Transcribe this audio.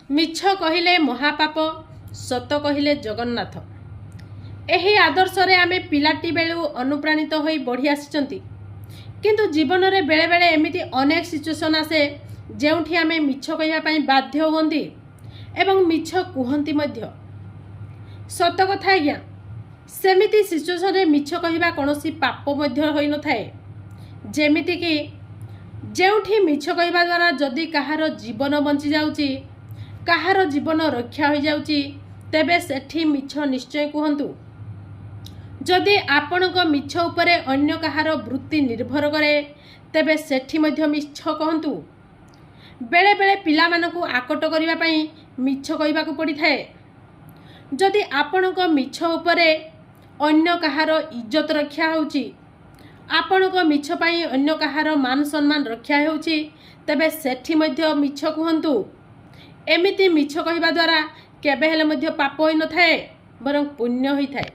ମିଛ କହିଲେ ମହାପାପ, ସତ କହିଲେ ଜଗନ୍ନାଥ। ଏହି ଆଦର୍ଶରେ ଆମେ ପିଲାଟି ବେଳୁ ଅନୁପ୍ରାଣିତ ହୋଇ ବଢ଼ି ଆସିଛନ୍ତି। କିନ୍ତୁ ଜୀବନରେ ବେଳେବେଳେ ଏମିତି ଅନେକ ସିଚୁଏସନ୍ ଆସେ ଯେଉଁଠି ଆମେ ମିଛ କହିବା ପାଇଁ ବାଧ୍ୟ ହୁଅନ୍ତି ଏବଂ ମିଛ କୁହନ୍ତି ମଧ୍ୟ। ସତ କଥା ଆଜ୍ଞା, ସେମିତି ସିଚୁଏସନ୍ରେ ମିଛ କହିବା କୌଣସି ପାପ ମଧ୍ୟ ହୋଇନଥାଏ। ଯେମିତିକି ଯେଉଁଠି ମିଛ କହିବା ଦ୍ୱାରା ଯଦି କାହାର ଜୀବନ ବଞ୍ଚିଯାଉଛି, କାହାର ଜୀବନ ରକ୍ଷା ହୋଇଯାଉଛି, ତେବେ ସେଠି ମିଛ ନିଶ୍ଚୟ କୁହନ୍ତୁ। ଯଦି ଆପଣଙ୍କ ମିଛ ଉପରେ ଅନ୍ୟ କାହାର ବୃତ୍ତି ନିର୍ଭର କରେ, ତେବେ ସେଠି ମଧ୍ୟ ମିଛ କହନ୍ତୁ। ବେଳେବେଳେ ପିଲାମାନଙ୍କୁ ଆକଟ କରିବା ପାଇଁ ମିଛ କହିବାକୁ ପଡ଼ିଥାଏ। ଯଦି ଆପଣଙ୍କ ମିଛ ଉପରେ ଅନ୍ୟ କାହାର ଇଜ୍ଜତ ରକ୍ଷା ହେଉଛି, ଆପଣଙ୍କ ମିଛ ପାଇଁ ଅନ୍ୟ କାହାର ମାନ ସମ୍ମାନ ରକ୍ଷା ହେଉଛି, ତେବେ ସେଠି ମଧ୍ୟ ମିଛ କୁହନ୍ତୁ। ଏମିତି ମିଛ କହିବା ଦ୍ୱାରା କେବେ ହେଲେ ମଧ୍ୟ ପାପ ହୋଇନଥାଏ, ବରଂ ପୁଣ୍ୟ ହୋଇଥାଏ।